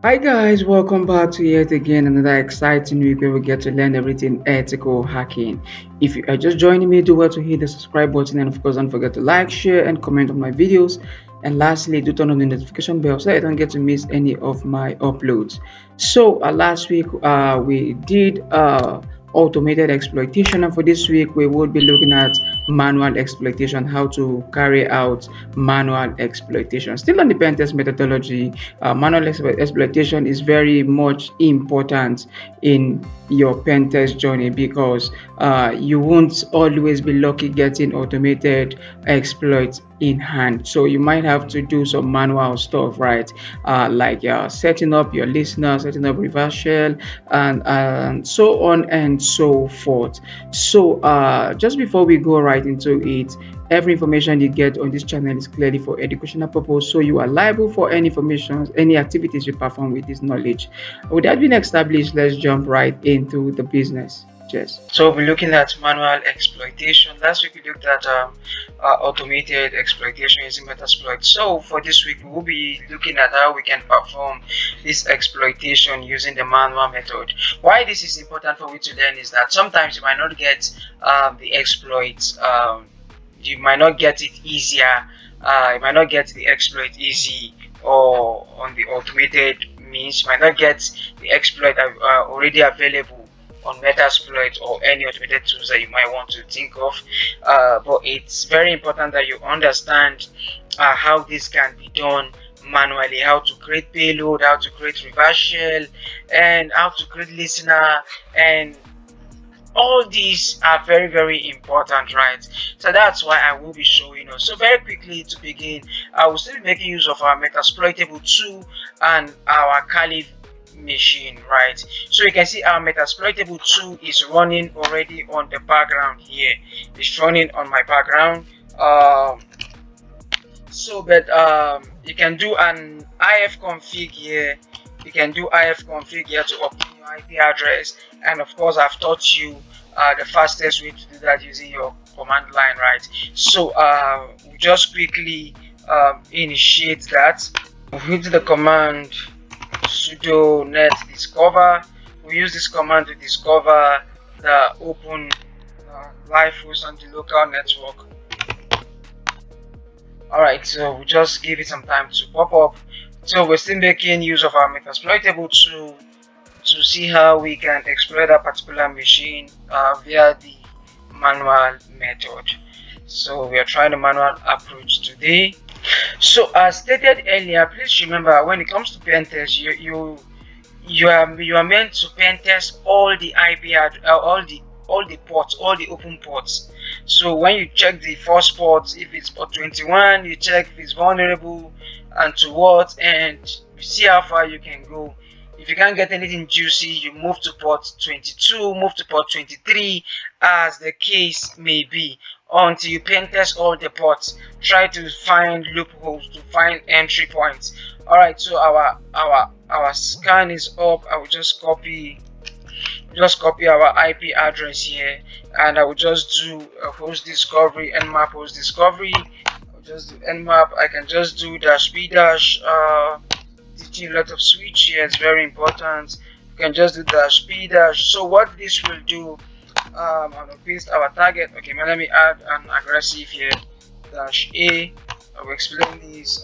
Hi guys, welcome back to yet again another exciting week where we get to learn everything ethical hacking. If you are just joining me, do well to hit the subscribe button and of course don't forget to like, share and comment on my videos. And lastly, do turn on the notification bell so I don't get to miss any of my uploads. So last week we did automated exploitation, and for this week we will be looking at manual exploitation, how to carry out manual exploitation. Still on the pen test methodology, manual exploitation is very much important in your pen test journey because you won't always be lucky getting automated exploits in hand. So you might have to do some manual stuff, right? Like setting up your listener, setting up reverse shell, and so on and so forth. So just before we go right into it, every information you get on this channel is clearly for educational purpose, so you are liable for any information, any activities you perform with this knowledge. With that being established, let's jump right into the business. Cheers. So we're looking at manual exploitation. Last week we looked at automated exploitation using Metasploit. So for this week we will be looking at how we can perform this exploitation using the manual method. Why this is important for you to learn is that sometimes you might not get the exploits. You might not get it easier. You might not get the exploit easy or on the automated means. You might not get the exploit already available on Metasploit or any automated tools that you might want to think of. But it's very important that you understand how this can be done manually, how to create payload, how to create reverse shell, and how to create listener, and all these are very, very important, right? So that's why I will be showing us. So very quickly to begin, I will still be making use of our Metasploitable 2 and our Caliph machine, right? So you can see our Metasploitable 2 is running already on the background here. It's running on my background. You can do an if config here. You can do if config here to obtain your IP address, and of course I've taught you the fastest way to do that using your command line, right? So we'll just quickly initiate that. We'll hit the command sudo net discover. We use this command to discover the open live host on the local network. Alright, so we just give it some time to pop up. So we're still making use of our Metasploitable to see how we can exploit that particular machine via the manual method. So we are trying the manual approach today. So as stated earlier, please remember when it comes to pen test, you are meant to pen test all the IP all the ports, all the open ports. So when you check the first port, if it's port 21, you check if it's vulnerable and to what, and you see how far you can go. If you can't get anything juicy, you move to port 22, move to port 23, as the case may be, until you pen test all the ports. Try to find loopholes, to find entry points. Alright, so our scan is up. I will just copy our IP address here, and I will just do a host discovery, nmap host discovery. I'll just do nmap. I can just do dash b dash teaching a lot of switch here. It's very important. You can just do dash b dash. So what this will do, I'm gonna paste our target. Okay, now let me add an aggressive here, dash a. I will explain this.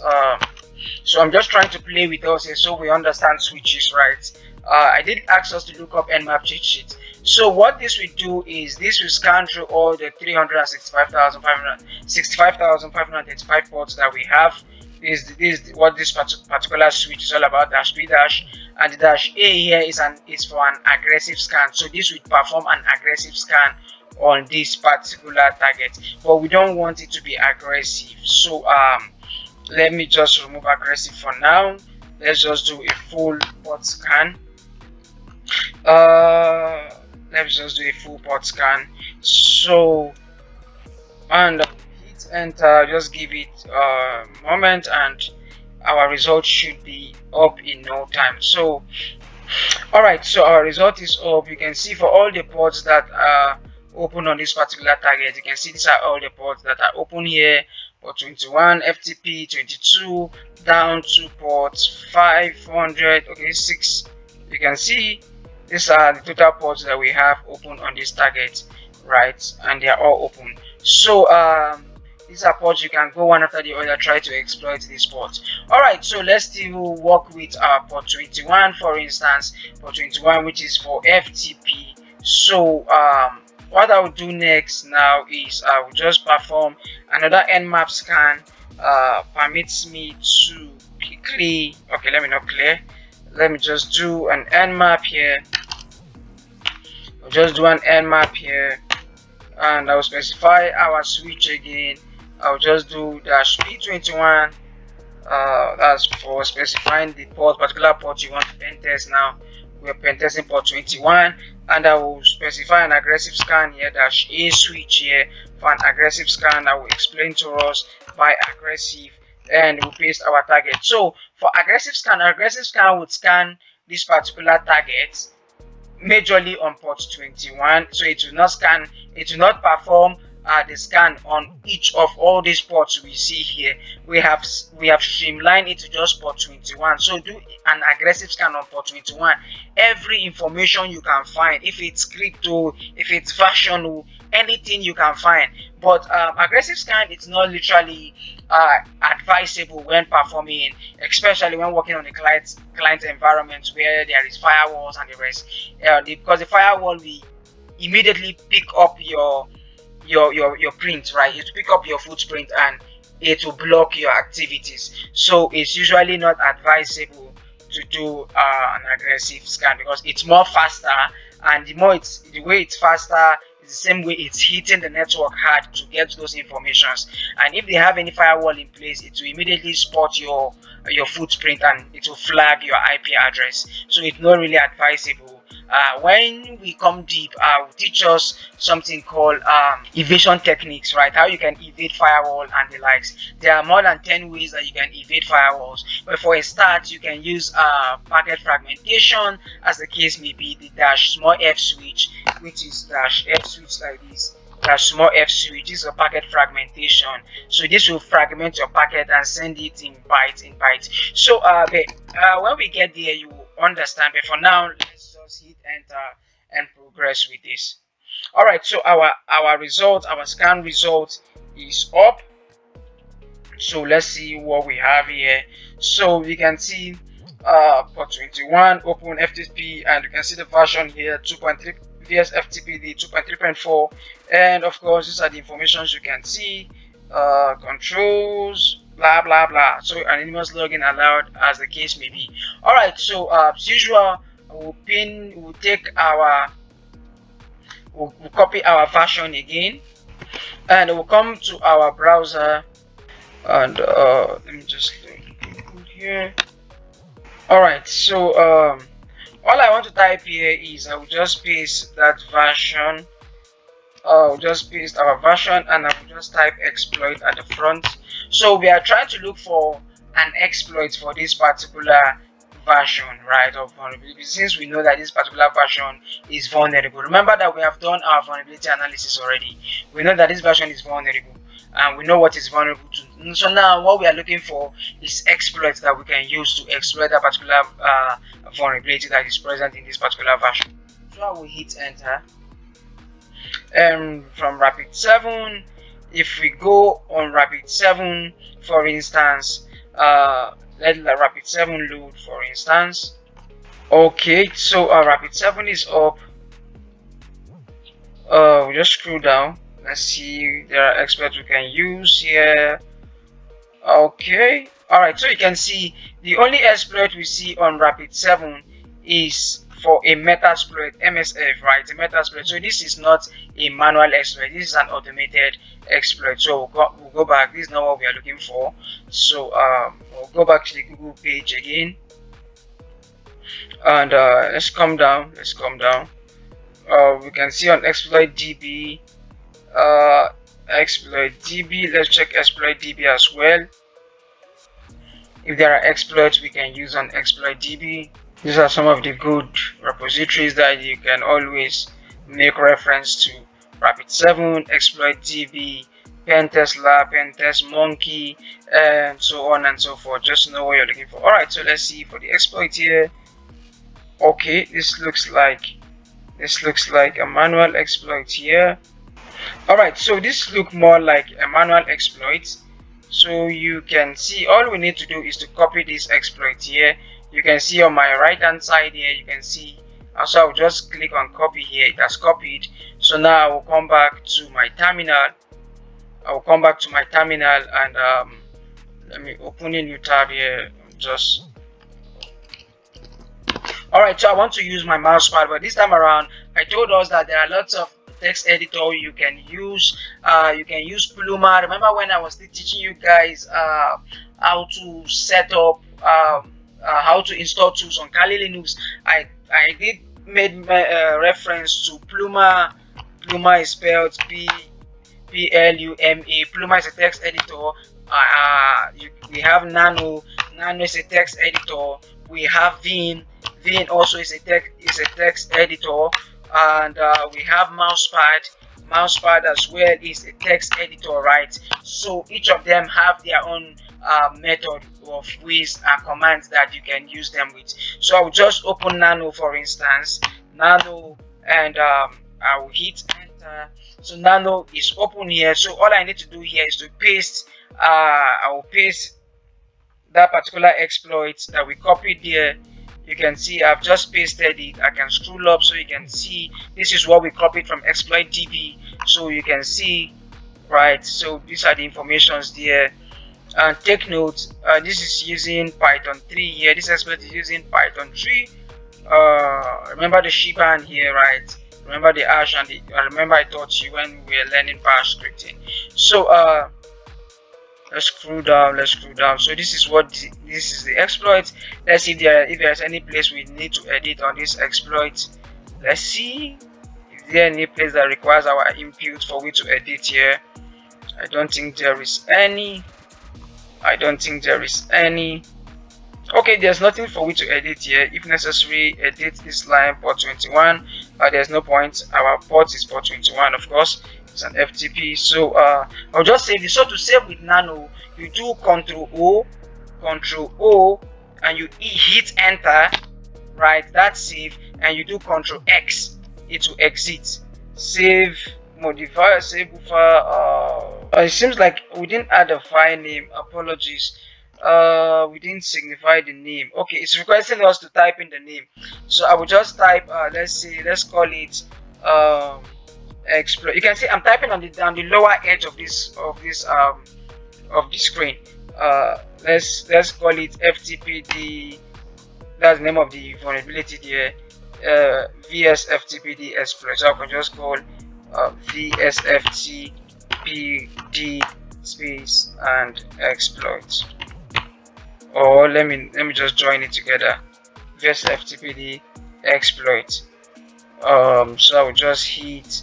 So I'm just trying to play with us here so we understand switches, right? I did ask us to look up nmap cheat sheet. So what this will do is this will scan through all the 365,535 ports that we have. This is what this particular switch is all about, dash b dash, and the dash a here is for an aggressive scan. So this will perform an aggressive scan on this particular target, but we don't want it to be aggressive. So let me just remove aggressive for now. Let's just do a full port scan. Let's just do a full port scan. So, and hit enter, just give it a moment and our result should be up in no time. So alright, so our result is up. You can see for all the ports that are open on this particular target, you can see these are all the ports that are open here port 21, FTP 22 down to port 500. Okay, 6. You can see these are the total ports that we have open on this target, right? And they are all open. So these are ports you can go one after the other, try to exploit these ports. Alright, so let's still work with our port 21, for instance, port 21, which is for FTP. So what I will do next now is I will just perform another nmap scan. Permits me to quickly, okay, let me not clear, let me just do an nmap here. I'll just do an nmap here, and I'll specify our switch again. I'll just do dash p21. That's for specifying the particular port you want to pen test. Now we're pen testing port 21, and I will specify an aggressive scan here, dash a switch here for an aggressive scan. I will explain to us by aggressive, and we'll paste our target. So for aggressive scan would scan this particular target majorly on port 21, so it will not perform the scan on each of all these ports we see here. We have streamlined it to just port 21. So do an aggressive scan on port 21. Every information you can find, if it's crypto, if it's version, anything you can find. But aggressive scan, it's not literally advisable when performing, especially when working on a client environment where there is firewalls and the rest, because the firewall will immediately pick up your print, right? It will pick up your footprint and it will block your activities. So it's usually not advisable to do an aggressive scan, because it's more faster, and the way it's faster, the same way it's hitting the network hard to get those informations. And if they have any firewall in place, it will immediately spot your footprint and it will flag your IP address. So it's not really advisable. When we come deep, will teach us something called evasion techniques, right? How you can evade firewall and the likes. There are more than 10 ways that you can evade firewalls, but for a start, you can use packet fragmentation, as the case may be, the dash small f switch, which is dash f switch like this. Dash small f switch is a packet fragmentation. So this will fragment your packet and send it in bytes. So when we get there, you will understand. But for now, let's just hit enter and progress with this. All right, so our scan result is up. So let's see what we have here. So we can see port 21 open FTP, and you can see the version here 2.3 vs FTPD 2.3.4, and of course these are the informations you can see, controls, blah blah blah. So anonymous login allowed, as the case may be. All right, so as usual, we'll copy our version again, and we'll come to our browser, and let me just go here. All right, so all I want to type here is I will just paste that version. I'll just paste our version, and I will just type exploit at the front. So we are trying to look for an exploit for this particular version, right, of vulnerability, since we know that this particular version is vulnerable. Remember that we have done our vulnerability analysis already. We know that this version is vulnerable, and we know what is vulnerable to. So now what we are looking for is exploits that we can use to exploit that particular vulnerability that is present in this particular version. So I will hit enter. From Rapid7, if we go on Rapid7, for instance, let Rapid7 load, for instance. Okay, so Rapid7 is up. We just scroll down. Let's see, there are exploits we can use here. Okay, all right, so you can see the only exploit we see on Rapid7 is for a metasploit, MSF, right? A metasploit. So this is not a manual exploit, this is an automated exploit. So we'll go back. This is not what we are looking for. So we'll go back to the Google page again, and let's come down. We can see on exploit DB, let's check exploit DB as well. If there are exploits we can use on exploit DB, these are some of the good repositories that you can always make reference to: Rapid7, exploit DB, Pentest Lab, Pentest Monkey, and so on and so forth. Just know what you're looking for. Alright, so let's see for the exploit here. Okay, this looks like a manual exploit here. Alright, so this look more like a manual exploit. So you can see all we need to do is to copy this exploit here. You can see on my right hand side here, you can see, so I'll just click on copy here. It has copied. So now I will come back to my terminal. And let me open a new tab here. Alright, so I want to use my mouse pad, but this time around I told us that there are lots of text editor you can use. You can use Pluma. Remember when I was teaching you guys how to set up how to install tools on Kali Linux, I did made reference to Pluma. Pluma is spelled Pluma. Pluma is a text editor. We have Nano. Nano is a text editor. We have Vim. Vim also is a text editor, and we have Mousepad. Mousepad as well is a text editor, right? So each of them have their own method of ways and commands that you can use them with. So I will just open Nano, for instance, Nano, and I will hit enter. So Nano is open here. So all I need to do here is to paste. I will paste that particular exploit that we copied there. You can see I've just pasted it. I can scroll up so you can see this is what we copied from exploit DB. So you can see, right? So these are the informations there. And take note, this is using Python 3 here. This exploit is using Python 3. Remember the shebang here, right? Remember the hash, and remember I taught you when we were learning bash scripting. So let's scroll down. So this is the exploit. Let's see if there's any place we need to edit on this exploit. Let's see if there any place that requires our input for we to edit here. I don't think there is any. Okay, there's nothing for we to edit here. If necessary, edit this line port 21. There's no point. Our port is port 21, of course. It's an FTP. So I'll just save this. So to save with Nano, you do Control O, and you hit enter, right? That's save, and you do Control X. It will exit. Save, modify, save buffer. It seems like we didn't add a file name. Apologies. We didn't signify the name. Okay, it's requesting us to type in the name. So I will just type. Let's call it exploit. You can see I'm typing on the lower edge of this of the screen. Let's call it FTPD. That's the name of the vulnerability there. VSFTPD exploit. So I can just call VSFTPD space and exploit. Or let me just join it together. VSFTPD exploit. So I will just hit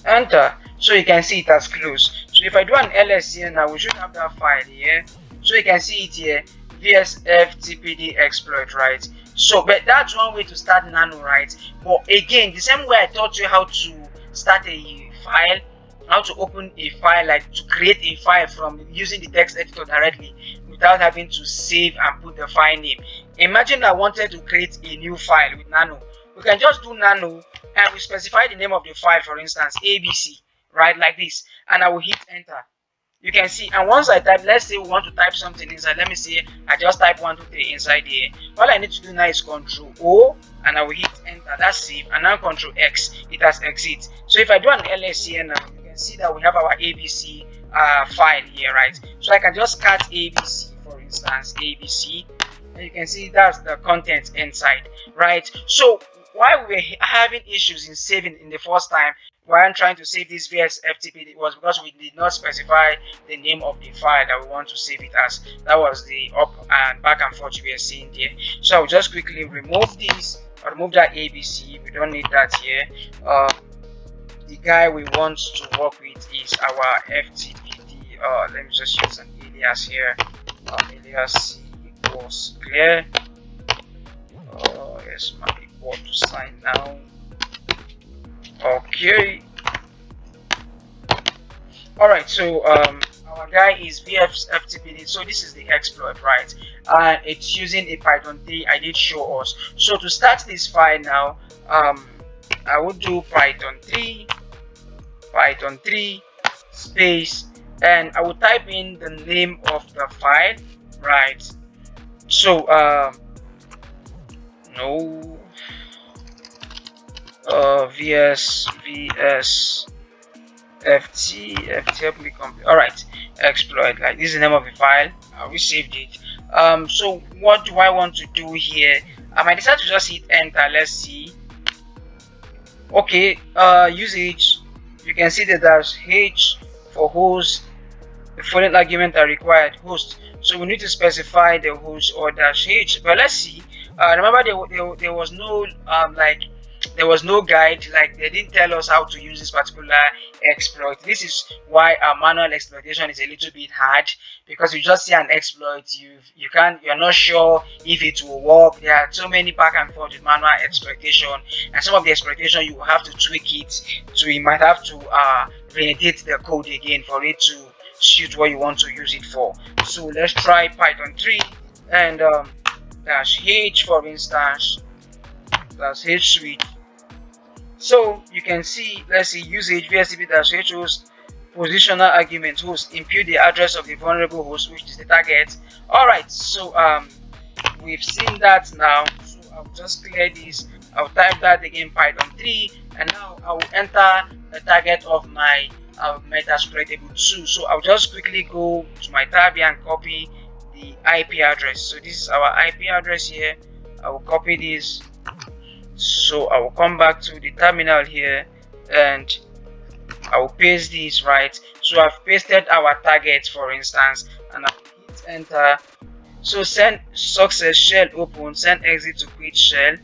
enter. So you can see it has closed. So if I do an ls here now, we should have that file here. So you can see it here, VSFTPD exploit, right? So but that's one way to start Nano, right? But again, the same way I taught you how to start a file, how to open a file, like to create a file from using the text editor directly without having to save and put the file name. Imagine I wanted to create a new file with Nano. We can just do Nano and we specify the name of the file, for instance ABC, right, like this, and I will hit enter. You can see, and once I type, let's say we want to type something inside. Let me see, I just type 1 2 3 inside here. All I need to do now is Control O, and I will hit enter. That's save, and now Control X, it has exit. So if I do an ls here now, you can see that we have our ABC file here, right? So I can just cut ABC, for instance ABC, and you can see that's the content inside, right? So why we were having issues in saving in the first time when trying to save this VSFTP was because we did not specify the name of the file that we want to save it as. That was the up and back and forth we are seeing there. So I'll just quickly remove this, remove that ABC. We don't need that here. The guy we want to work with is our FTPD. Let me just use an alias here. Alias equals clear. Yes, my equal to sign now. Okay, All right, so our guy is VFFTPD. So this is the exploit, right? And it's using a Python 3. I did show us. So to start this file now, I would do Python 3 space, and I will type in the name of the file, right? So no vs ft help me complete. All right, exploit, like this is the name of the file. We saved it. So what do I want to do here? I might decide to just hit enter. Let's see. Okay, usage, you can see that there's h for host. The following argument are required: host. So we need to specify the host or dash h. But let's see. Remember, there was no like there was no guide, like they didn't tell us how to use this particular exploit. This is why our manual exploitation is a little bit hard, because you just see an exploit, you're not sure if it will work. There are so many back and forth with manual exploitation, and some of the exploitation you will have to tweak it, so you might have to validate the code again for it to suit what you want to use it for. So let's try Python 3 and dash h, for instance, dash h suite. So you can see, let's see, usage vstp dash h host, positional argument host, impute the address of the vulnerable host, which is the target. All right, so we've seen that now. So I'll just clear this. I'll type that again, Python 3, and now I will enter the target of my metasploitable 2. So I'll just quickly go to my tab here and copy the IP address. So this is our IP address here. I will copy this. So I will come back to the terminal here and I will paste this, right? So I've pasted our target, for instance, and I will hit enter. So send success shell open, send exit to quit shell.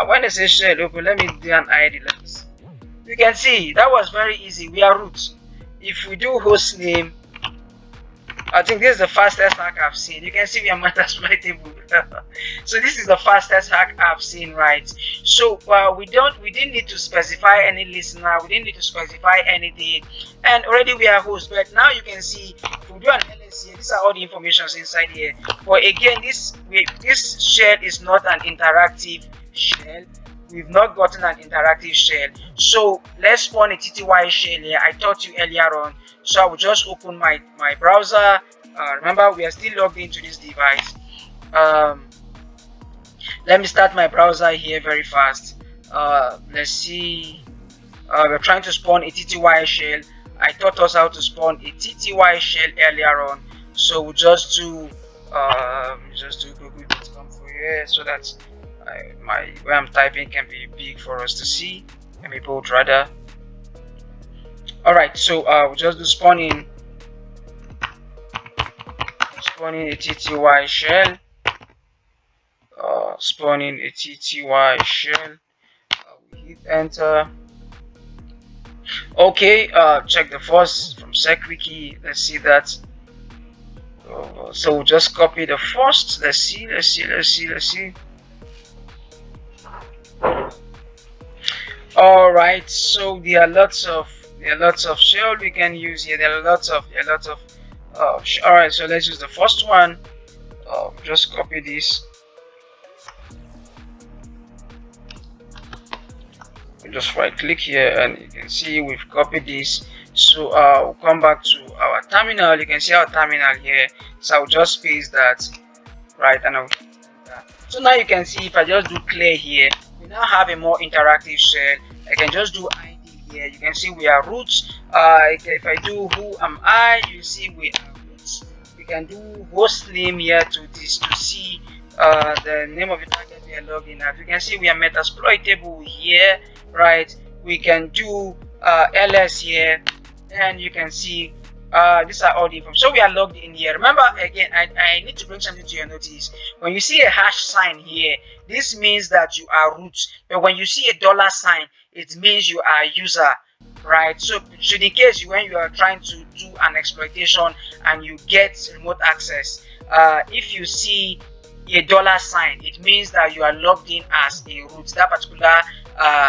When I say shell open, let me do an ID. You can see that was very easy. We are root. If we do host name, I think this is the fastest hack I've seen. You can see we are metasploitable. So this is the fastest hack I've seen, right? So we didn't need to specify any listener, we didn't need to specify anything, and already we are host. But now you can see if we do an ls here, these are all the informations inside here. But again, this shell is not an interactive shell. We've not gotten an interactive shell. So let's spawn a TTY shell here. I taught you earlier on. So I will just open my browser. Remember, we are still logged into this device. Let me start my browser here very fast. Let's see. We're trying to spawn a TTY shell. I taught us how to spawn a TTY shell earlier on. So we'll just do google.com for here, so that where I'm typing can be big for us to see. Let me bold rather. Alright, so we'll just do spawning a TTY shell. Spawning a TTY shell. We hit enter. Okay, check the first from SecWiki. Let's see that. So we'll just copy the first. Let's see. All right, so there are lots of shell we can use here. There are lots of all right, so let's use the first one. Just copy this. We just right click here and you can see we've copied this. So we'll come back to our terminal. You can see our terminal here. So I'll just paste that, right, and I'll so now you can see if I just do clear here, we now have a more interactive shell. I can just do ID here. You can see we are roots. If I do who am I, you see we are roots. We can do host name here to see the name of the target we are logging at. You can see we are metasploitable here, right? We can do ls here, and you can see these are all the information. So we are logged in here. Remember, again, I need to bring something to your notice. When you see a hash sign here, this means that you are root. But when you see a dollar sign, it means you are user, right? So in case when you are trying to do an exploitation and you get remote access, if you see a dollar sign, it means that you are logged in as a root. That particular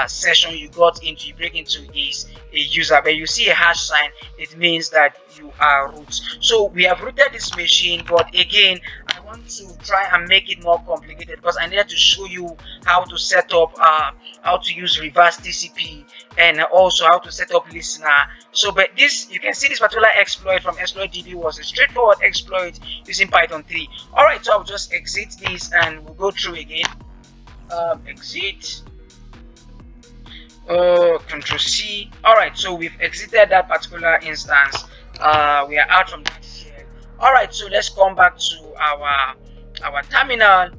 session you got into, you break into, is a user. But you see a hash sign, it means that you are root. So we have rooted this machine, but again, I want to try and make it more complicated because I needed to show you how to set up, how to use reverse TCP, and also how to set up listener. So, but this, you can see this particular exploit from ExploitDB was a straightforward exploit using Python 3. All right, so I'll just exit this and we'll go through again. Exit. Control C. All right, so we've exited that particular instance. We are out from that shell. All right, so let's come back to our terminal.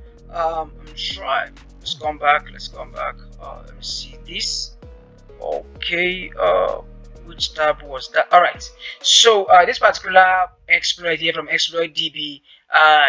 Let's come back. Let me see this. Okay. Which tab was that? All right, so this particular exploit here from ExploitDB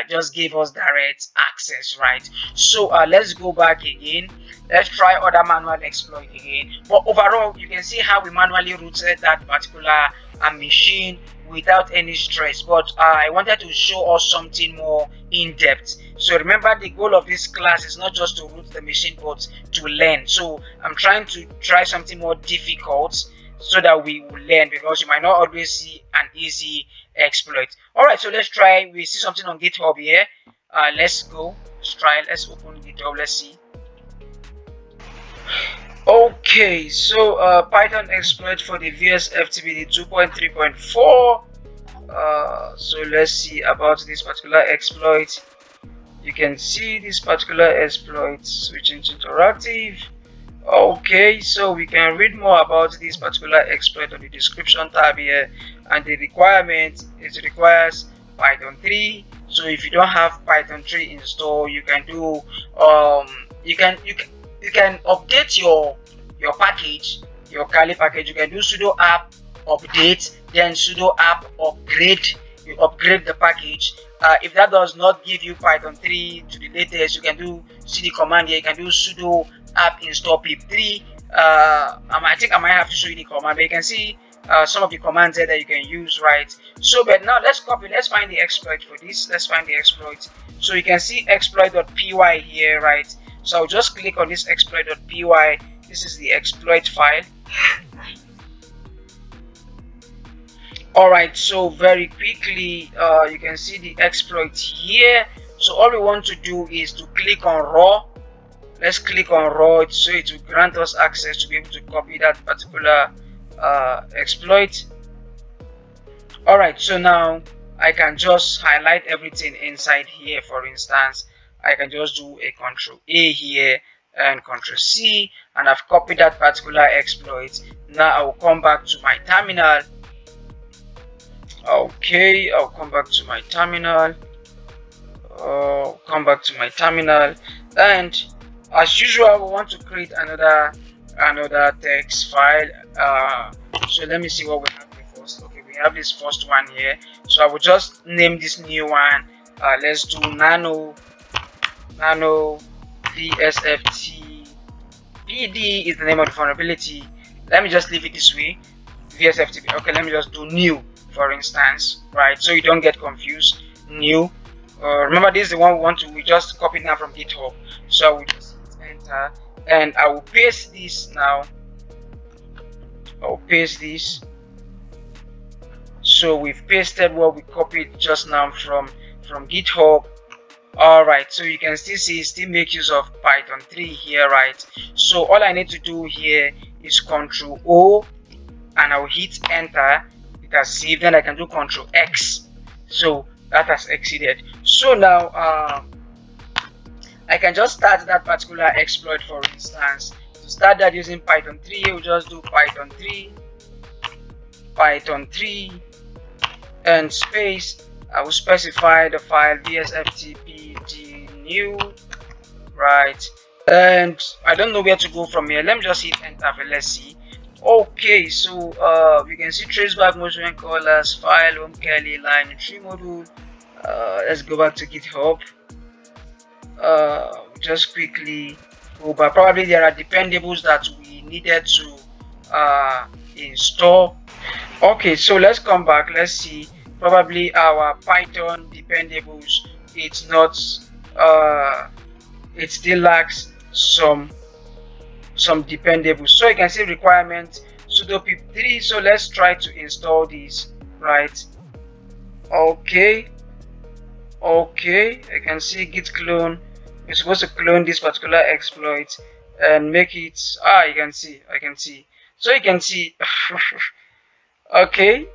just gave us direct access, right? So let's go back again. Let's try other manual exploit again. But overall, you can see how we manually rooted that particular machine without any stress. But I wanted to show us something more in depth. So remember, the goal of this class is not just to root the machine, but to learn. So I'm trying to try something more difficult so that we will learn, because you might not always see an easy exploit. All right, so let's try. We see something on GitHub here. Let's go. Let's try. Let's open GitHub. Let's see. Okay, so Python exploit for the VSFTPD 2.3.4. So let's see about this particular exploit. You can see this particular exploit. Switching to interactive. Okay, so we can read more about this particular exploit on the description tab here, and the requirement is it requires Python 3. So if you don't have Python 3 installed, you can do you can update your package, your Kali package. You can do sudo app update, then sudo app upgrade. You upgrade the package. If that does not give you Python 3 to the latest, you can do cd command here. You can do sudo app install pip3. I think I might have to show you the command, but you can see some of the commands there that you can use, right? So, but now let's find the exploit for this. Let's find the exploit. So you can see exploit.py here, right? So I'll just click on this exploit.py. This is the exploit file. All right, so very quickly, you can see the exploit here. So all we want to do is to click on raw. Let's click on raw, so it will grant us access to be able to copy that particular exploit. All right, so now I can just highlight everything inside here. For instance, I can just do a Control A here and Control C, and I've copied that particular exploit. Now I will come back to my terminal. Okay, I'll come back to my terminal. And as usual, we want to create another text file. So let me see what we have first. Okay, we have this first one here. So I will just name this new one. Let's do nano VSFT PD is the name of the vulnerability. Let me just leave it this way. VSFT. Okay, let me just do new, for instance, right? So you don't get confused. New. Remember, this is the one we just copied now from GitHub. So I will just enter and I will paste this now. I'll paste this. So we've pasted what we copied just now from GitHub. All right, so you can still make use of Python 3 here, right? So all I need to do here is Control O and I'll hit enter. It has saved. Then I can do Control X. So that has exceeded. So now I can just start that particular exploit. For instance, to start that using Python 3, we'll just do Python 3 and space. I will specify the file vsftpd new, right? And I don't know where to go from here. Let me just hit enter. Let's see. Okay, so we can see traceback motion callers file home Kali line 3 module. Let's go back to GitHub. Just quickly go back. Probably there are dependables that we needed to install. Okay, so let's come back. Let's see. Probably our Python dependables, it still lacks some some dependables. So you can see requirement sudo pip3. So let's try to install this, right? Okay, I can see git clone. We're supposed to clone this particular exploit and make it, you can see, so you can see okay,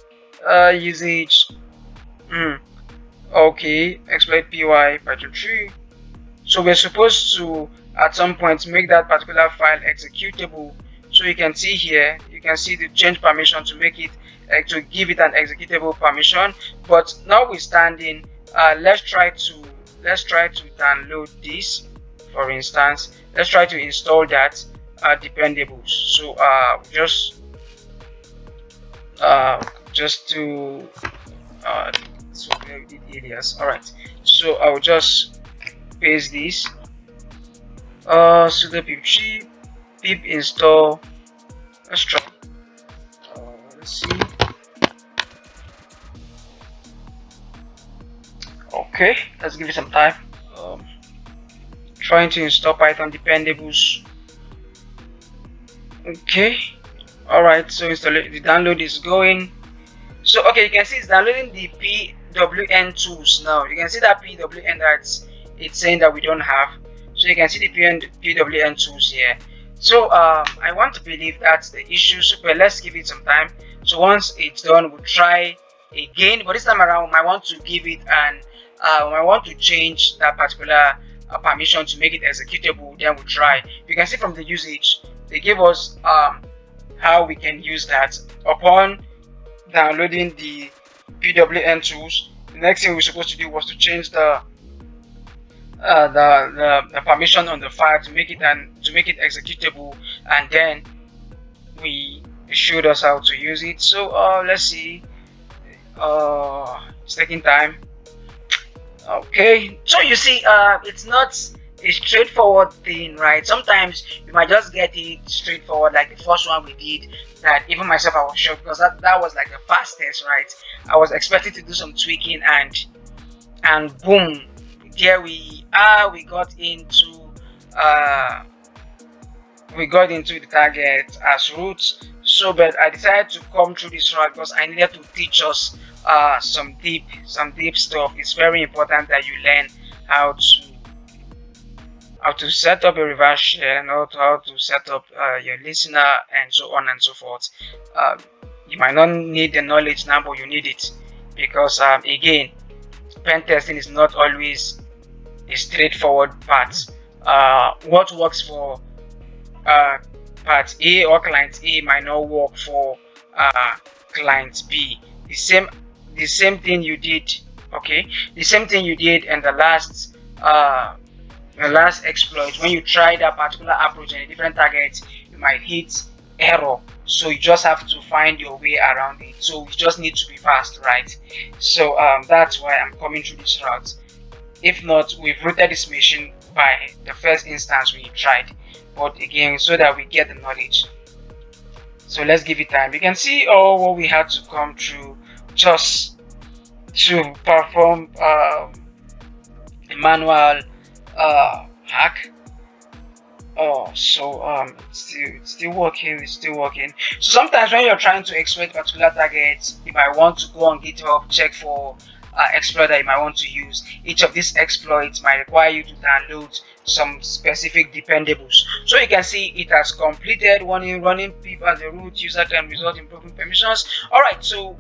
usage, okay, exploit py python 3. So we're supposed to at some point make that particular file executable. So you can see here, you can see the change permission to make it to give it an executable permission. But notwithstanding, let's try to download this. For instance, let's try to install that dependables. So just to so we did alias. All right, so I'll just paste this, sudo pip install. Let's try, let's see. Okay, let's give it some time. Trying to install Python dependables. Okay, all right, so the download is going. So okay, you can see it's downloading the PWN tools now. You can see that PWN that's it's saying that we don't have. So you can see the PWN tools here. So I want to believe that's the issue. So but let's give it some time. So once it's done, we'll try again. But this time around, I want to give it an I want to change that particular permission to make it executable. Then we'll try. You can see from the usage, they give us how we can use that upon downloading the PWN tools. The next thing we're supposed to do was to change the permission on the file to make it executable, and then we showed us how to use it. So let's see. It's taking time. Okay, so you see, it's not a straightforward thing, right? Sometimes you might just get it straightforward, like the first one we did, that even myself I was shocked because that was like the fastest, right? I was expecting to do some tweaking, and boom, there we are. We got into the target as root. So but I decided to come through this route because I needed to teach us some deep stuff. It's very important that you learn how to set up a reverse share and how to set up your listener and so on and so forth. You might not need the knowledge now, but you need it because again, pen testing is not always a straightforward path. What works for part A or client A might not work for client B. The same thing you did, okay? The same thing you did in the last exploit. When you try that particular approach on a different target, you might hit error. So you just have to find your way around it. So you just need to be fast, right? So that's why I'm coming through this route. If not, we've rooted this machine by the first instance we tried. But again, so that we get the knowledge. So let's give it time. You can see all what we had to come through just to perform a manual hack. So it's still working. So sometimes when you're trying to exploit particular targets, you might want to go on GitHub, check for exploit that you might want to use. Each of these exploits might require you to download some specific dependables. So you can see it has completed running pip as the root. User can result in broken permissions. All right, so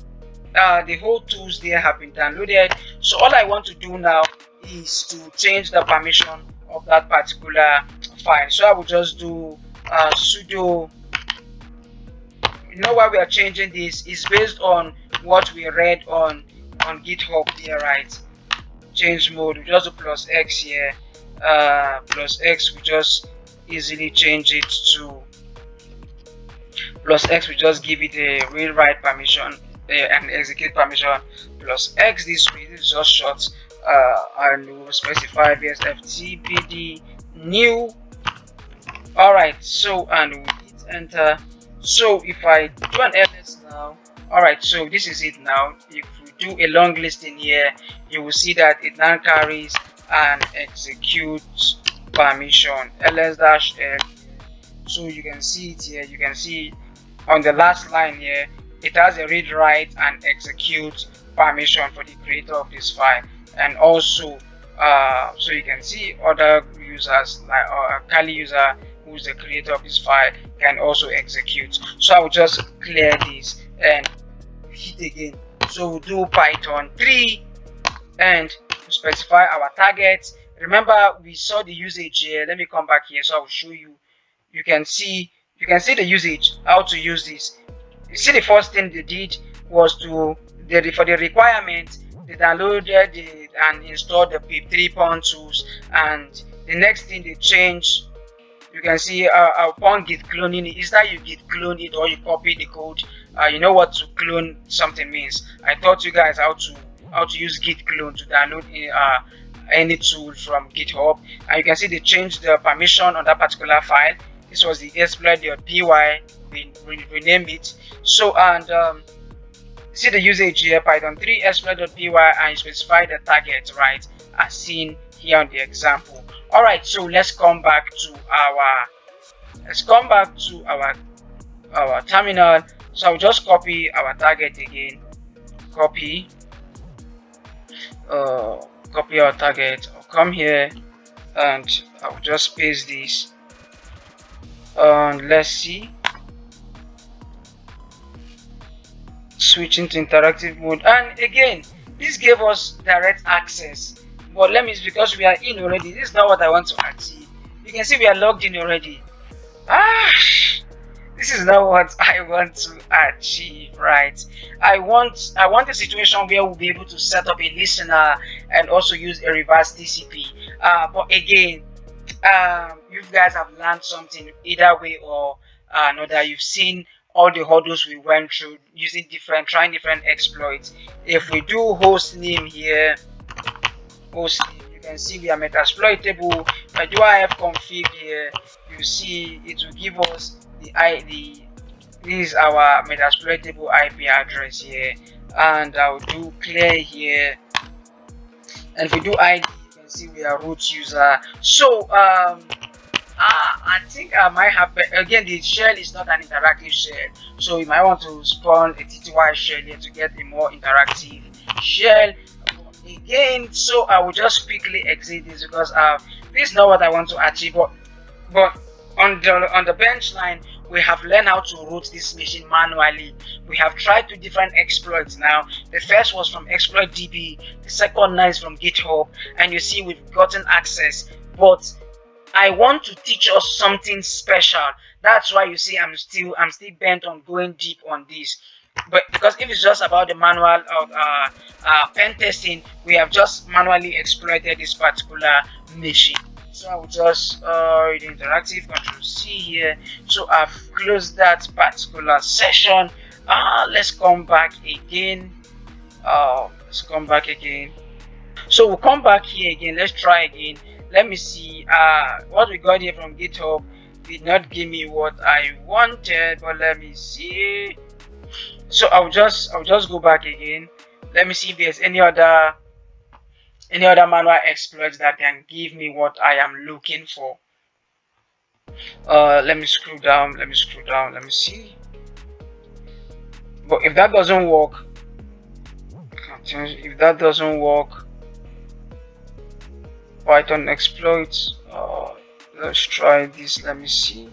the whole tools there have been downloaded. So all I want to do now is to change the permission of that particular file. So I will just do sudo. You know why we are changing this is based on what we read on GitHub here, right? Change mode, we just do +X here. +X, we just easily change it to +X. We just give it a read write permission and execute permission. +X, this is just short, and we will specify vsftpd new. All right, so and we hit enter. So if I do an ls now, all right, so this is it now. If we do a long list in here, you will see that it now carries an execute permission ls-l. So you can see it here. You can see on the last line here, it has a read, write, and execute permission for the creator of this file. And also, so you can see other users like a Kali user who's the creator of this file can also execute. So I will just clear this and hit again. So we'll do Python 3 and specify our targets. Remember, we saw the usage here. Let me come back here so I will show you. You can see the usage, how to use this. You see, the first thing they did was for the requirement, they downloaded and installed the pip3 tools, and the next thing they changed, you can see upon git cloning, is that you git clone it or you copy the code. You know what to clone something means. I taught you guys how to use git clone to download any tool from GitHub, and you can see they changed the permission on that particular file. This was the exploit.py. We rename it. So, and see the usage here, Python 3 exploit.py, and you specify the target, right, as seen here on the example. All right, so let's come back to our terminal. So I'll just copy our target again. Copy our target. I'll come here and I'll just paste this. And let's see. Switch into interactive mode, and again, this gave us direct access. But because we are in already, this is not what I want to achieve. You can see we are logged in already. This is not what I want to achieve, right? I want a situation where we'll be able to set up a listener and also use a reverse TCP. But again, you guys have learned something either way or another. You've seen all the hurdles we went through trying different exploits. If we do host name here, you can see we are metasploitable. If I do ifconfig here, you see it will give us this is our metasploitable IP address here, and I'll do clear here, and if we do ID, you can see we are root user. So I think I might have, again, the shell is not an interactive shell, so you might want to spawn a TTY shell here to get a more interactive shell again. So I will just quickly exit this because this is not what I want to achieve. But on the bench line, we have learned how to root this machine manually. We have tried 2 different exploits now. The first was from exploit.db, the second now is from GitHub, and you see we've gotten access. But I want to teach us something special. That's why you see I'm still bent on going deep on this. But because if it's just about the manual of pen testing, we have just manually exploited this particular machine. So I will just interactive Control-C here. So I've closed that particular session. Let's come back again. So we'll come back here again. Let's try again. Let me see. What we got here from GitHub did not give me what I wanted, but let me see. So I'll just go back again. Let me see if there's any other manual exploits that can give me what I am looking for. Let me scroll down. Let me see. But if that doesn't work, Python exploits. Let's try this. Let me see.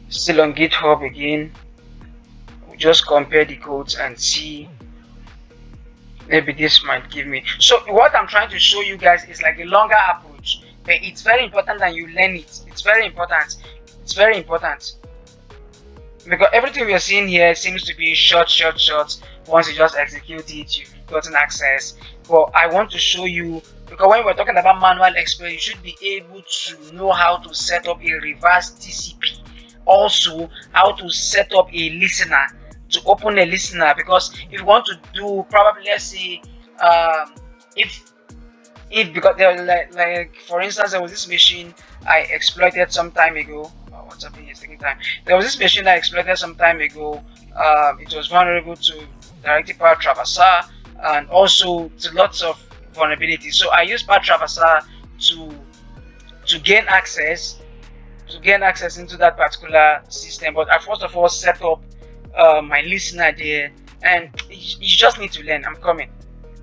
Still on GitHub again. We'll just compare the codes and see. Maybe this might give me. So what I'm trying to show you guys is like a longer approach, but it's very important that you learn it. It's very important. Because everything we are seeing here seems to be short. Once you just execute it, you've gotten access. But I want to show you, because when we're talking about manual exploit, you should be able to know how to set up a reverse TCP. Also, how to set up a listener, to open a listener. Because if you want to do, probably, let's say, because there, like for instance, there was this machine I exploited some time ago. What's happening is taking time. There was this machine I exploited some time ago. It was vulnerable to directed path traverser and also to lots of vulnerabilities. So I used path traverser to gain access, to gain access into that particular system. But I first of all set up my listener there, and you just need to learn. I'm coming.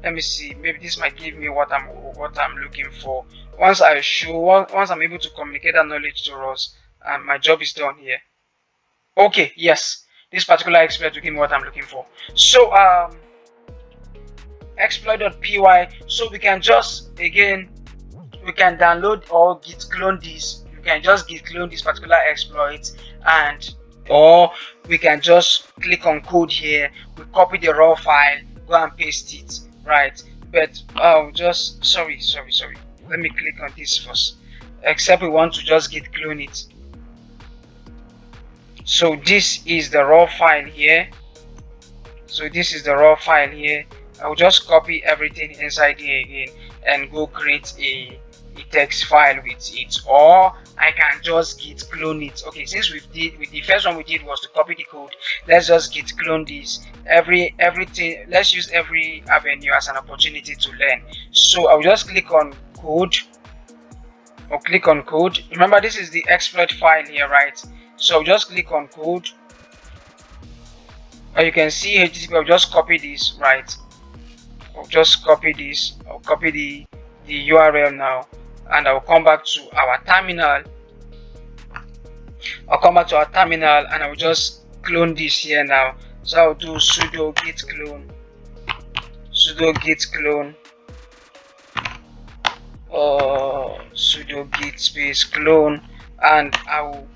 Let me see, maybe this might give me what I'm looking for. Once I'm able to communicate that knowledge to us, and my job is done here. Okay, yes, this particular exploit will give me what I'm looking for. So exploit.py, so we can just, again, we can download or git clone this. You can just git clone this particular exploit, and or we can just click on code here, we copy the raw file, go and paste it, right? But just sorry, let me click on this first, except we want to just git clone it. So this is the raw file here. I will just copy everything inside here again and go create a text file with it, or I can just git clone it. Okay, since with the first one we did was to copy the code, let's just git clone this. Everything, let's use every avenue as an opportunity to learn. So I'll just click on code, or click on code. Remember, this is the exploit file here, right? So I'll just click on code, or you can see HTTP. I'll just copy this, right? I'll just copy this. I'll copy the URL now, and I'll come back to our terminal. And I'll just clone this here now. So I'll do sudo git clone, sudo git space clone, and I will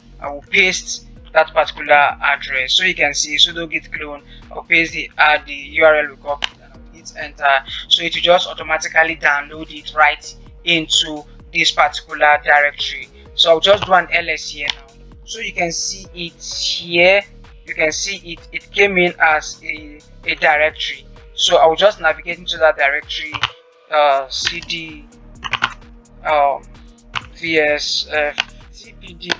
paste that particular address. So you can see sudo git clone. I'll paste the URL we copied, and I'll hit enter. So it will just automatically download it right into this particular directory. So I'll just do an ls here now. So you can see it here. You can see it came in as a directory. So I'll just navigate into that directory, cd vs tpd.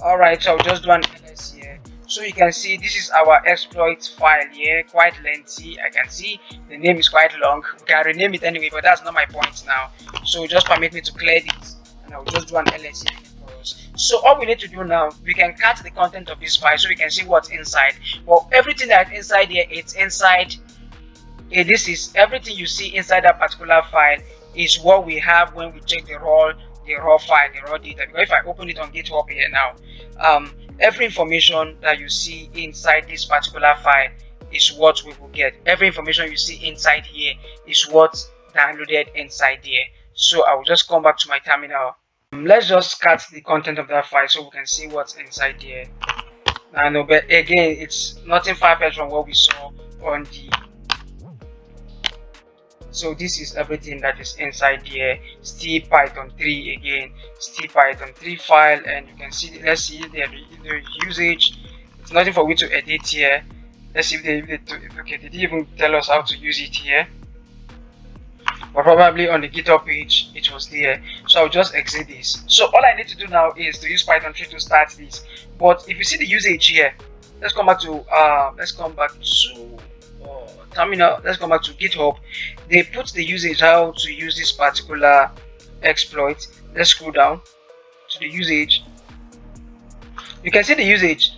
Alright, so I'll just do an ls here. So you can see this is our exploit file here, quite lengthy. I can see the name is quite long. We can rename it anyway, but that's not my point now. So just permit me to clear this, and I'll just do an ls here for us. So all we need to do now, we can cut the content of this file so we can see what's inside. Well, everything that's inside here, it's inside. This is everything you see inside that particular file is what we have when we check the raw file, the raw data. Because if I open it on GitHub here now, every information that you see inside this particular file is what we will get. Every information you see inside here is what's downloaded inside here. So I will just come back to my terminal. Let's just cut the content of that file so we can see what's inside here. I know, but again, it's nothing far-fetched from what we saw on the. So this is everything that is inside here. Still Python 3 again, still Python 3 file, and you can see, let's see the usage. It's nothing for me to edit here. Let's see if they did even tell us how to use it here, but probably on the GitHub page it was there. So I'll just exit this. So all I need to do now is to use Python 3 to start this. But if you see the usage here, let's come back to terminal. Let's come back to GitHub. They put the usage, how to use this particular exploit. Let's scroll down to the usage. You can see the usage.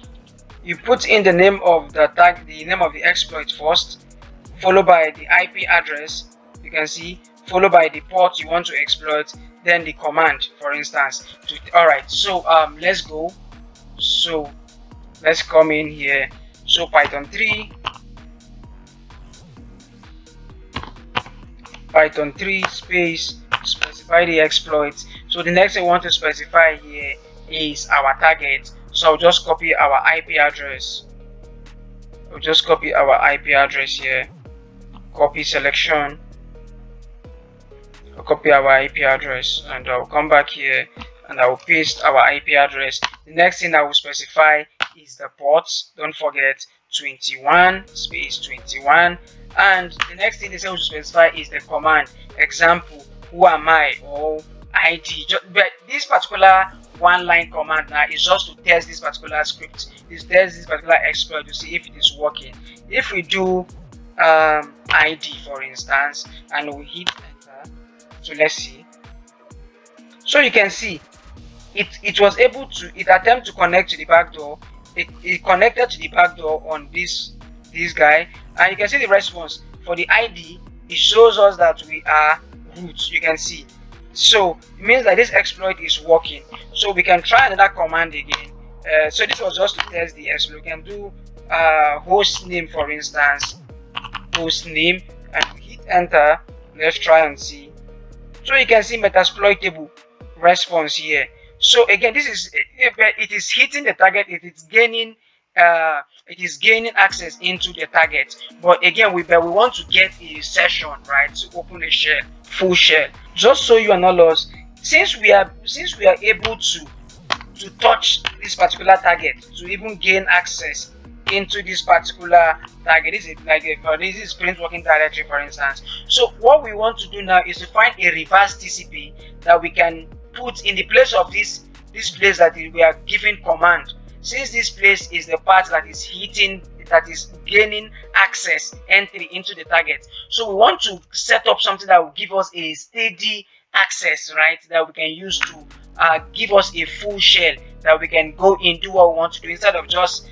You put in the name of the tag, the name of the exploit first, followed by the IP address. You can see, followed by the port you want to exploit, then the command, for instance. Alright, so let's go. So let's come in here. So Python 3 space, specify the exploit. So the next thing I want to specify here is our target. So I'll just copy our IP address. I'll just copy our IP address here. Copy selection. I'll copy our IP address, and I'll come back here and I will paste our IP address. The next thing I will specify is the port. Don't forget 21 space 21. And the next thing they say to specify is the command. Example, who am I, or ID. But this particular one-line command now is just to test this particular script, test this particular exploit to see if it is working. If we do ID, for instance, and we hit enter, so let's see. So you can see it was able to attempt to connect to the back door. It connected to the back door on this guy, and you can see the response for the ID. It shows us that we are root. You can see, so it means that this exploit is working. So we can try another command again. So this was just to test the exploit. We can do host name, for instance, host name, and we hit enter. Let's try and see. So you can see metasploitable response here. So again, this is it is hitting the target. It is gaining access into the target. But again, we want to get a session, right, to open a shell, full shell. Just so you are not lost, since we are able to touch this particular target, to even gain access into this particular target. This is like this is print working directory, for instance. So what we want to do now is to find a reverse TCP that we can put in the place of this place that we are giving command. Since this place is the part that is hitting, that is gaining access entry into the target, so we want to set up something that will give us a steady access, right, that we can use to give us a full shell that we can go in, do what we want to do, instead of just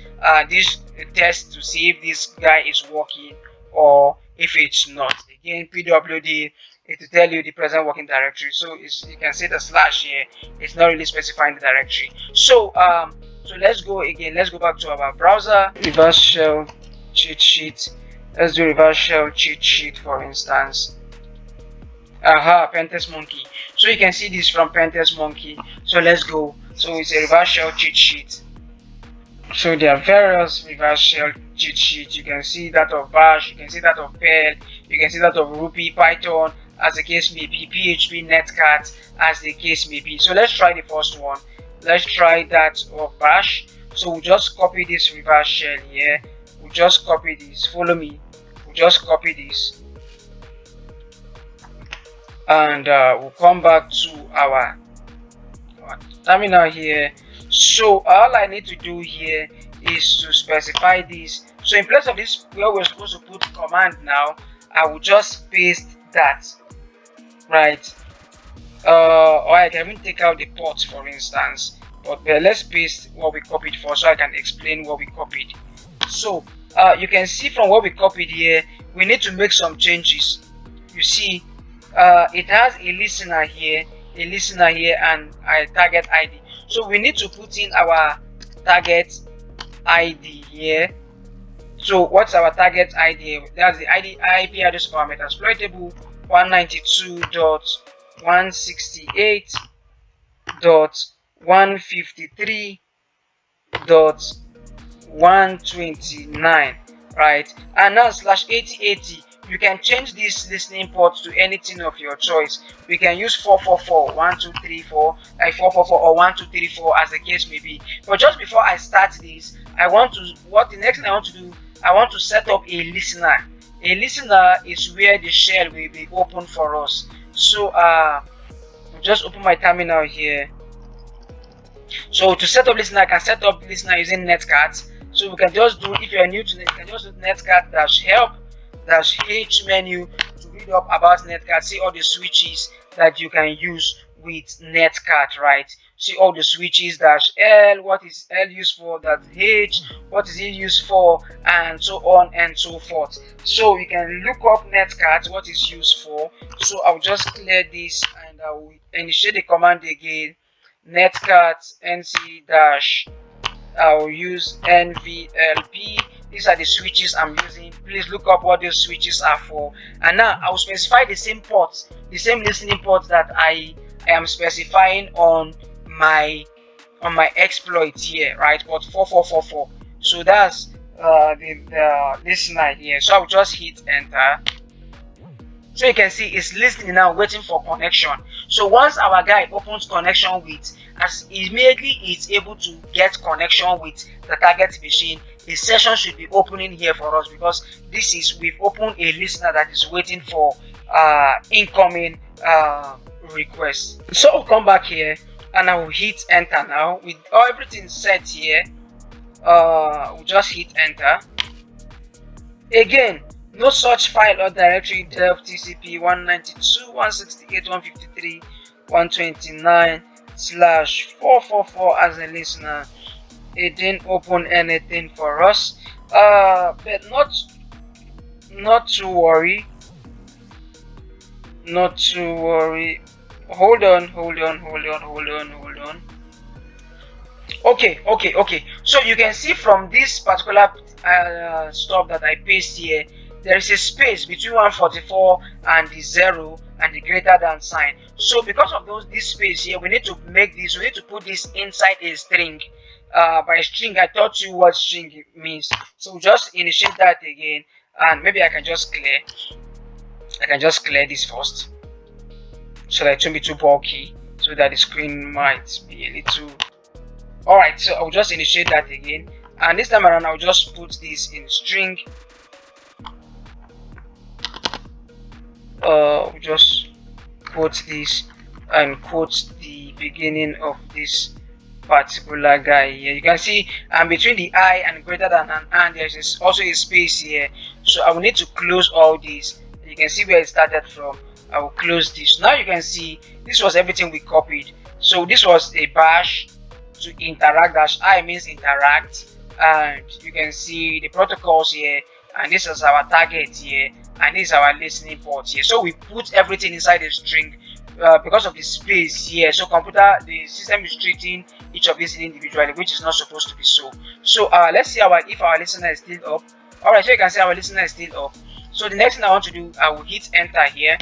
this test to see if this guy is working or if it's not. Again, pwd, it will tell you the present working directory. So you can see the slash here. It's not really specifying the directory. So so let's go again. Let's go back to our browser. Reverse shell cheat sheet. Let's do reverse shell cheat sheet, for instance. Pentest Monkey. So you can see this from Pentest Monkey. So let's go. So it's a reverse shell cheat sheet. So there are various reverse shell cheat sheets. You can see that of Bash, you can see that of Perl, you can see that of Ruby, Python, as the case may be, PHP, Netcat, as the case may be. So let's try the first one. Let's try that of Bash. So we'll just copy this reverse shell here. We'll just copy this. Follow me. We'll just copy this. And we'll come back to our terminal here. So all I need to do here is to specify this. So in place of this where we're supposed to put command now, I will just paste that, right? Or I can even take out the ports, for instance, but let's paste what we copied for, so I can explain what we copied. So you can see from what we copied here, we need to make some changes. You see, it has a listener here, and a target ID. So we need to put in our target ID here. So what's our target ID? That's the IP address of our metasploitable, 192.168.153.129, right? And now /8080, you can change this listening port to anything of your choice. We can use 444, 1234, like 444 or 1234, as the case may be. But just before I start this, the next thing I want to do, I want to set up a listener. A listener is where the shell will be open for us. So I'll just open my terminal here. So to set up listener, I can set up listener using Netcat. So we can just do, if you're new to it, you can just do netcat-help -h menu to read up about Netcat. See all the switches that you can use with Netcat, right? See all the switches -L, what is L used for, -H, what is it used for, and so on and so forth. So you can look up Netcat, what is used for. So I'll just clear this and I will initiate the command again. Netcat nc dash, I'll use nvlp. These are the switches I'm using. Please look up what those switches are for. And now I'll specify the same ports, the same listening ports that I am specifying on my exploit here, right? Port 4444. So that's the listener here. So I'll just hit enter. So you can see it's listening now, waiting for connection. So once our guy opens connection with, as immediately it's able to get connection with the target machine, a session should be opening here for us, because we've opened a listener that is waiting for incoming requests. So I'll come back here and I will hit enter now. With everything set here, we'll just hit enter. Again, no such file or directory dev TCP 192.168.153.129 slash 444 as a listener. It didn't open anything for us, but not to worry, not to worry. Hold on. Okay. So you can see from this particular stuff that I paste here, there is a space between 144 and the 0 and the greater than sign. So because of this space here, we need to put this inside a string. By string, I taught you what string means. So just initiate that again, and maybe I can just clear this first, so that it won't be too bulky, so that the screen might be a little. Alright, so I'll just initiate that again, and this time around I'll just put this in string. Just quote this and quote the beginning of this particular guy here. You can see, and between the I and greater than and there's also a space here, so I will need to close all these. You can see where it started from. I will close this. Now you can see this was everything we copied. So this was a bash to interact, dash I means interact, and you can see the protocols here, and this is our target here, and this is our listening port here. So we put everything inside the string because of the space here. So the system is treating each of these individually, which is not supposed to be so. So let's see if our listener is still up. Alright, so you can see our listener is still up. So the next thing I want to do, I will hit enter here.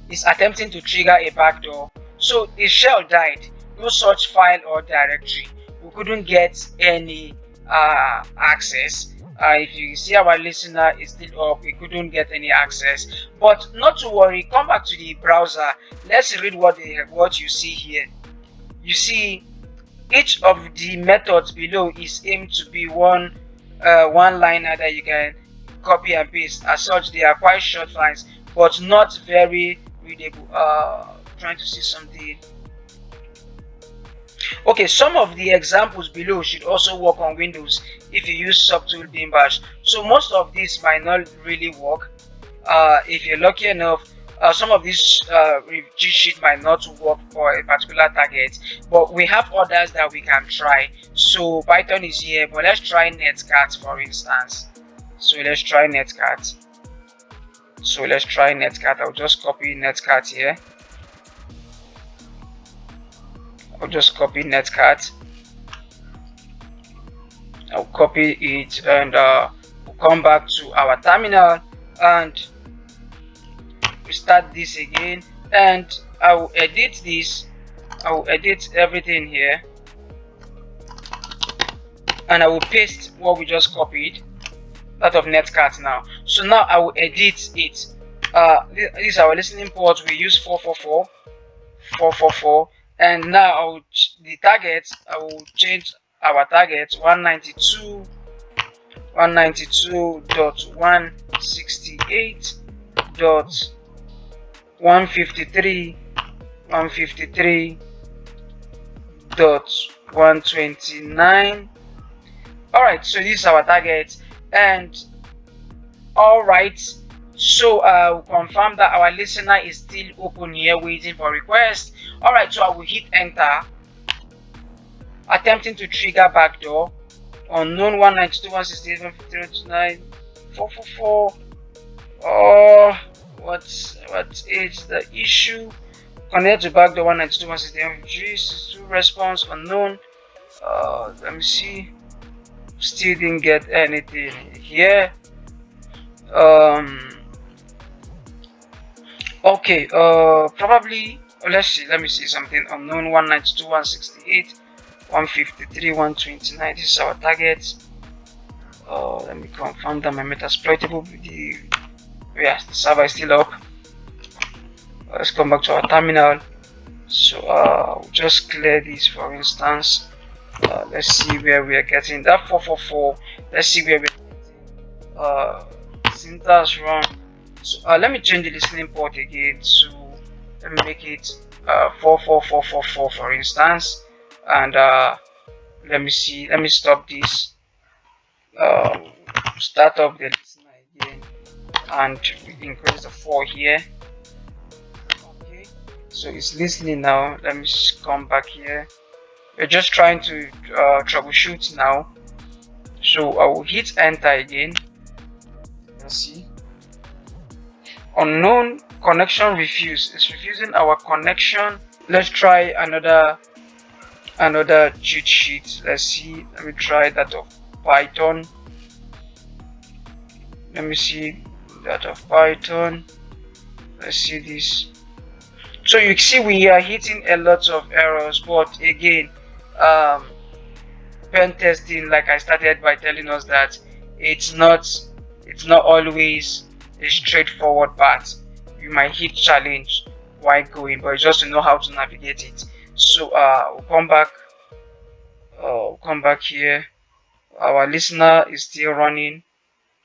It's attempting to trigger a backdoor. So the shell died. No such file or directory. We couldn't get any access. If you see our listener is still up, we couldn't get any access. But not to worry, come back to the browser. Let's read what you see here. You see, each of the methods below is aimed to be one liner that you can copy and paste. As such, they are quite short lines, but not very readable. Trying to see something. Okay, some of the examples below should also work on Windows if you use subtool bin bash. So most of these might not really work. If you're lucky enough, some of these cheat sheet might not work for a particular target, but we have others that we can try. So Python is here, but let's try netcat for instance. So let's try netcat. I'll just copy netcat here. I'll just copy netcat. I'll copy it, and we'll come back to our terminal and we start this again, and I will edit this. I will edit everything here, and I will paste what we just copied out of netcat now. So now I will edit it. This is our listening port. We use 444, and now the target, I will change our target 192.168.153.129. Alright, so this is our target, and alright, so we'll confirm that our listener is still open here waiting for request. Alright, so I will hit enter. Attempting to trigger backdoor. Unknown 192.168.153.129.444. What is the issue? Connect to backdoor 192.168.153.129.444. Response unknown. Let me see. Still didn't get anything here. Okay, probably let me see something. Unknown 192.168.153.129. This is our target. Let me confirm that my metasploitable the server is still up. Let's come back to our terminal. So we'll just clear this for instance. Let's see where we are getting that 444. Let's see where we are getting syntax wrong. So let me change the listening port again. So let me make it 44444 for instance, and let me see. Let me stop this. Start up the listener again, and increase the 4 here. Okay. So it's listening now. Let me come back here. We're just trying to troubleshoot now. So I will hit enter again. Let's see. Unknown connection refused. It's refusing our connection. Let's try another cheat sheet. Let's see. Let me try that of Python. Let me see that of Python. Let's see this. So you see we are hitting a lot of errors, but again, pen testing, like I started by telling us that it's not always a straightforward path. You might hit challenge while going, but it's just to know how to navigate it. So we'll come back here. Our listener is still running.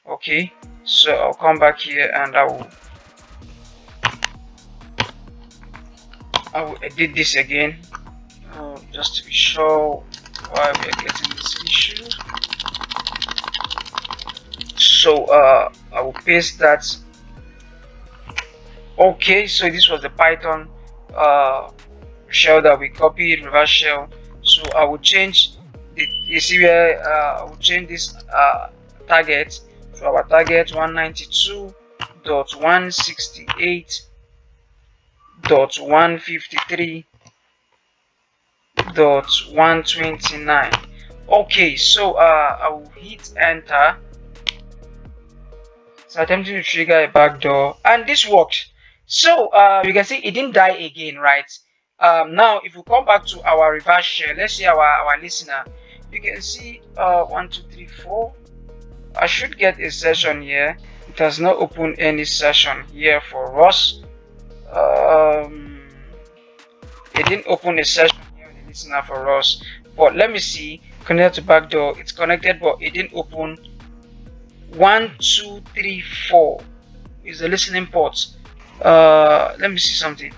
Okay, so I'll come back here and I will edit this again, just to be sure why we are getting this issue. So I will paste that. Okay, so this was the Python shell that we copied, reverse shell. So I will change it. You see where I will change this target to our target 192.168.153.129. Okay, so I will hit enter. So attempting to trigger a backdoor, and this works. So you can see it didn't die again, right? Now if we come back to our reverse shell, let's see our listener. You can see 1 2 3 4. I should get a session here. It has not opened any session here for us. It didn't open a session here on the listener for us. But let me see. Connected to backdoor, it's connected, but it didn't open. 1 2 3 4 is the listening port. Let me see something.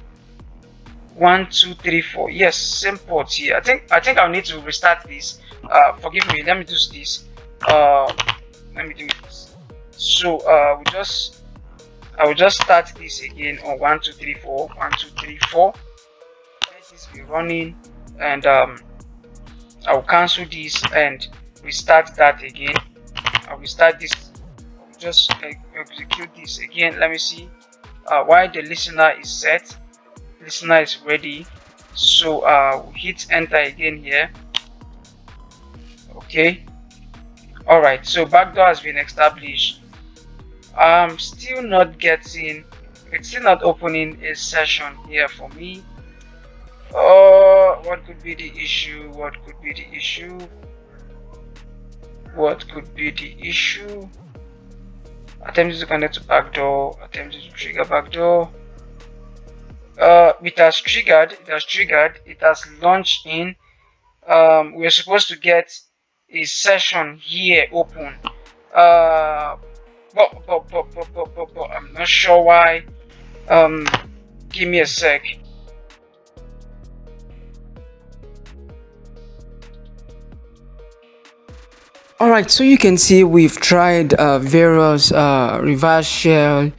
1 2 3 4. Yes, same port here. I think I'll need to restart this. Forgive me. Let me do this. Let me do this. So I will just start this again on 1 2 3 4. 1 2 3 4. Let this be running, and I will cancel this and restart that again. I will start this. I will just execute this again. Let me see. While the listener is set, listener is ready. So we'll hit enter again here. Okay. All right. So backdoor has been established. I'm still not getting. It's still not opening a session here for me. What could be the issue? What could be the issue? What could be the issue? Attempting to connect to backdoor, attempting to trigger backdoor. It has triggered, it has launched in. We're supposed to get a session here open. But I'm not sure why. Give me a sec. Alright, so you can see we've tried various reverse shell,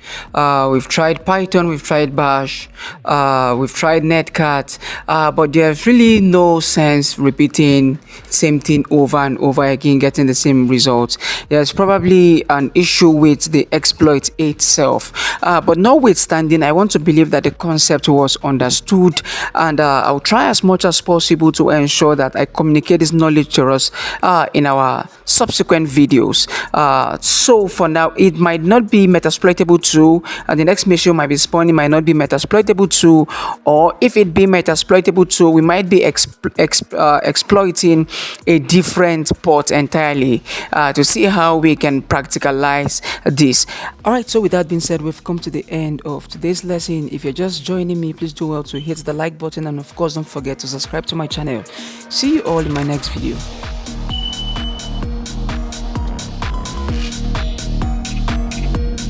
we've tried Python, we've tried Bash, we've tried Netcat, but there's really no sense repeating same thing over and over again, getting the same results. There's probably an issue with the exploit itself, but notwithstanding, I want to believe that the concept was understood, and I'll try as much as possible to ensure that I communicate this knowledge to us in our subsequent videos. So for now, it might not be metasploitable 2, and the next mission might be spawning might not be metasploitable 2, or if it be metasploitable 2, we might be exploiting a different port entirely, to see how we can practicalize this. All right, so with that being said, we've come to the end of today's lesson. If you're just joining me, please do well to hit the like button, and of course don't forget to subscribe to my channel. See you all in my next video.